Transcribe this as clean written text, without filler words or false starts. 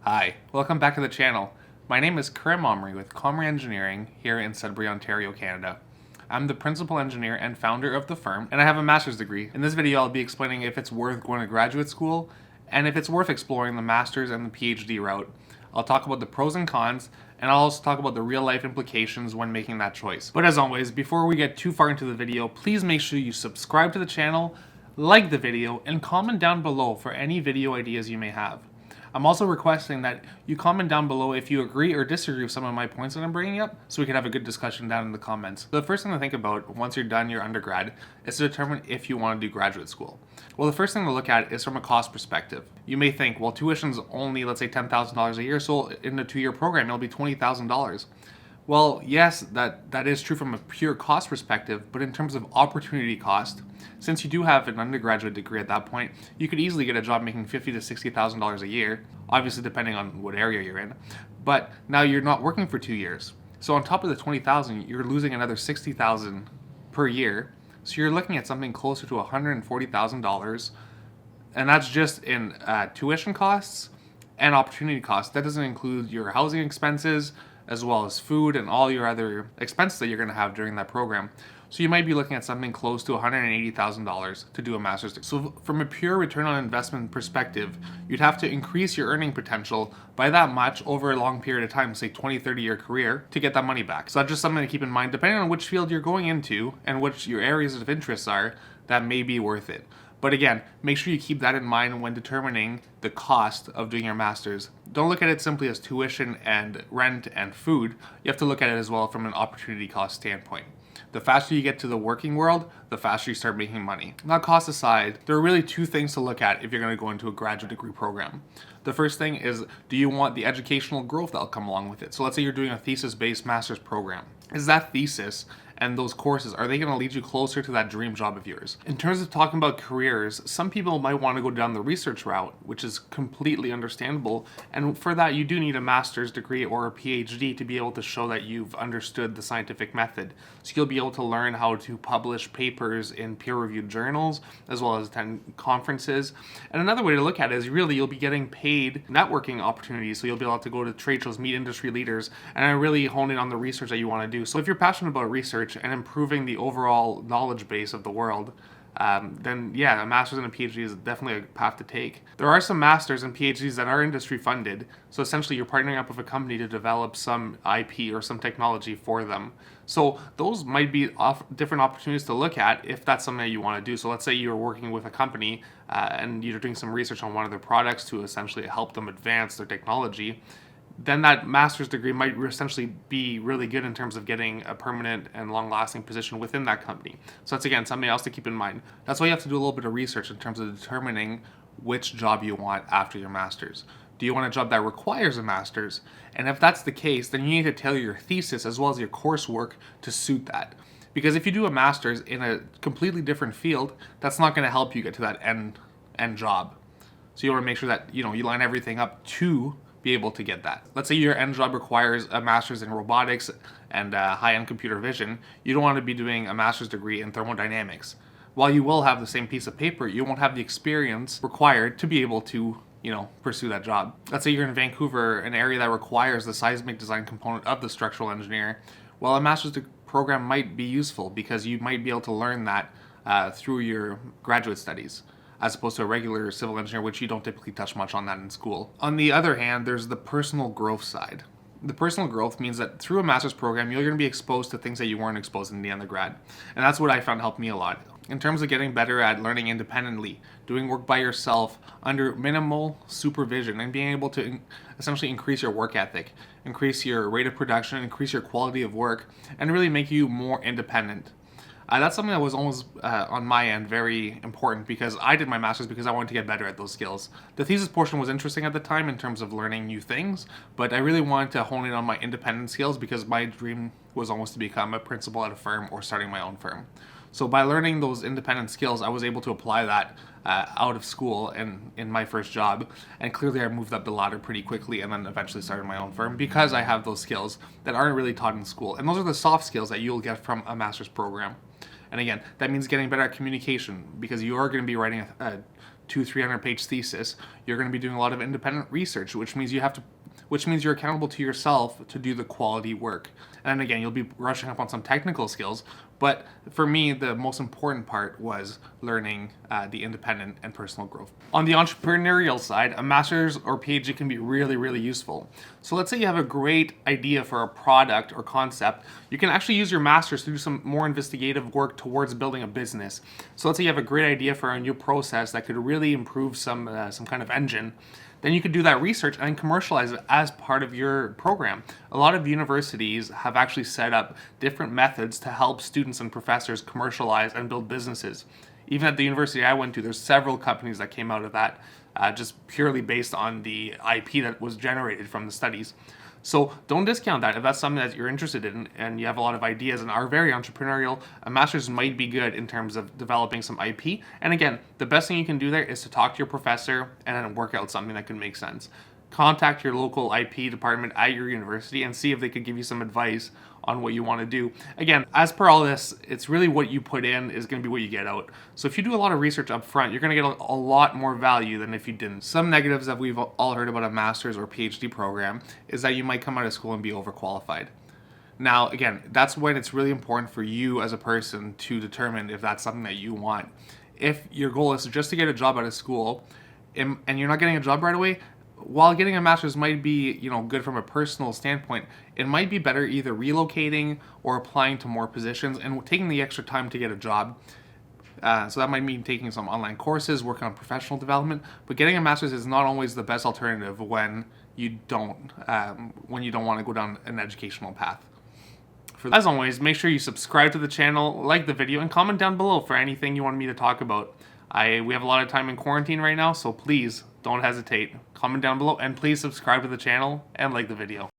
Hi, welcome back to the channel. My name is Karim Omri with Omri Engineering here in Sudbury, Ontario, Canada. I'm the principal engineer and founder of the firm, and I have a master's degree. In this video, I'll be explaining if it's worth going to graduate school and if it's worth exploring the master's and the PhD route. I'll talk about the pros and cons, and I'll also talk about the real-life implications when making that choice. But as always, before we get too far into the video, please make sure you subscribe to the channel, like the video, and comment down below for any video ideas you may have. I'm also requesting that you comment down below if you agree or disagree with some of my points that I'm bringing up, so we can have a good discussion down in the comments. The first thing to think about once you're done your undergrad is to determine if you want to do graduate school. Well, the first thing to look at is from a cost perspective. You may think, well, tuition's only, let's say, $10,000 a year, so in a 2-year program, it'll be $20,000. Well, yes, that is true from a pure cost perspective, but in terms of opportunity cost, since you do have an undergraduate degree at that point, you could easily get a job making $50,000 to $60,000 a year, obviously depending on what area you're in. But now you're not working for 2 years. So on top of the $20,000, you're losing another $60,000 per year. So you're looking at something closer to $140,000, and that's just in tuition costs and opportunity costs. That doesn't include your housing expenses, as well as food and all your other expenses that you're going to have during that program. So you might be looking at something close to $180,000 to do a master's degree. So from a pure return on investment perspective, you'd have to increase your earning potential by that much over a long period of time, say 20, 30-year career, to get that money back. So that's just something to keep in mind, depending on which field you're going into and which your areas of interest are, that may be worth it. But again, make sure you keep that in mind when determining the cost of doing your master's. Don't look at it simply as tuition and rent and food. You have to look at it as well from an opportunity cost standpoint. The faster you get to the working world, the faster you start making money. Now, cost aside, there are really two things to look at if you're going to go into a graduate degree program. The first thing is, do you want the educational growth that'll come along with it? So let's say you're doing a thesis-based master's program. Is that thesis and those courses, are they going to lead you closer to that dream job of yours? In terms of talking about careers, some people might want to go down the research route, which is completely understandable. And for that, you do need a master's degree or a PhD to be able to show that you've understood the scientific method. So you'll be able to learn how to publish papers in peer-reviewed journals, as well as attend conferences. And another way to look at it is really you'll be getting paid networking opportunities. So you'll be able to go to trade shows, meet industry leaders, and really hone in on the research that you want to do. So if you're passionate about research and improving the overall knowledge base of the world, then yeah, a master's and a PhD is definitely a path to take. There are some masters and PhDs that are industry funded, so essentially you're partnering up with a company to develop some IP or some technology for them. So those might be different opportunities to look at if that's something that you want to do. So let's say you're working with a company and you're doing some research on one of their products to essentially help them advance their technology. Then that master's degree might essentially be really good in terms of getting a permanent and long-lasting position within that company. So that's, again, something else to keep in mind. That's why you have to do a little bit of research in terms of determining which job you want after your master's. Do you want a job that requires a master's? And if that's the case, then you need to tailor your thesis as well as your coursework to suit that. Because if you do a master's in a completely different field, that's not going to help you get to that end job. So you want to make sure that you line everything up to be able to get that. Let's say your end job requires a master's in robotics and high-end computer vision. You don't want to be doing a master's degree in thermodynamics. While you will have the same piece of paper, you won't have the experience required to be able to pursue that job. Let's say you're in Vancouver, an area that requires the seismic design component of the structural engineer. Well, a master's program might be useful because you might be able to learn that through your graduate studies, as opposed to a regular civil engineer, which you don't typically touch much on that in school. On the other hand, there's the personal growth side. The personal growth means that through a master's program, you're going to be exposed to things that you weren't exposed in the undergrad. And that's what I found helped me a lot. In terms of getting better at learning independently, doing work by yourself under minimal supervision, and being able to essentially increase your work ethic, increase your rate of production, increase your quality of work, and really make you more independent. That's something that was almost, on my end, very important because I did my master's because I wanted to get better at those skills. The thesis portion was interesting at the time in terms of learning new things, but I really wanted to hone in on my independent skills because my dream was almost to become a principal at a firm or starting my own firm. So by learning those independent skills, I was able to apply that out of school and in my first job. And clearly I moved up the ladder pretty quickly and then eventually started my own firm because I have those skills that aren't really taught in school. And those are the soft skills that you'll get from a master's program. And again, that means getting better at communication because you are going to be writing 200-300 page thesis. You're going to be doing a lot of independent research, which means you're accountable to yourself to do the quality work. And again, you'll be brushing up on some technical skills, but for me, the most important part was learning the independent and personal growth. On the entrepreneurial side, a master's or PhD can be really, really useful. So let's say you have a great idea for a product or concept. You can actually use your master's to do some more investigative work towards building a business. So let's say you have a great idea for a new process that could really improve some kind of engine. Then you could do that research and commercialize it as part of your program. A lot of universities have actually set up different methods to help students and professors commercialize and build businesses. Even at the university I went to, there's several companies that came out of that just purely based on the IP that was generated from the studies. So don't discount that. If that's something that you're interested in and you have a lot of ideas and are very entrepreneurial, a master's might be good in terms of developing some IP. And again, the best thing you can do there is to talk to your professor and then work out something that can make sense. Contact your local IP department at your university and see if they could give you some advice on what you want to do. Again, as per all this, it's really what you put in is going to be what you get out. So if you do a lot of research up front, you're going to get a lot more value than if you didn't. Some negatives that we've all heard about a master's or PhD program is that you might come out of school and be overqualified. Now, again, that's when it's really important for you as a person to determine if that's something that you want. If your goal is just to get a job out of school and you're not getting a job right away, while getting a master's might be, good from a personal standpoint, it might be better either relocating or applying to more positions and taking the extra time to get a job. So that might mean taking some online courses, working on professional development. But getting a master's is not always the best alternative when you don't want to go down an educational path. As always, make sure you subscribe to the channel, like the video, and comment down below for anything you want me to talk about. We have a lot of time in quarantine right now, so please don't hesitate. Comment down below and please subscribe to the channel and like the video.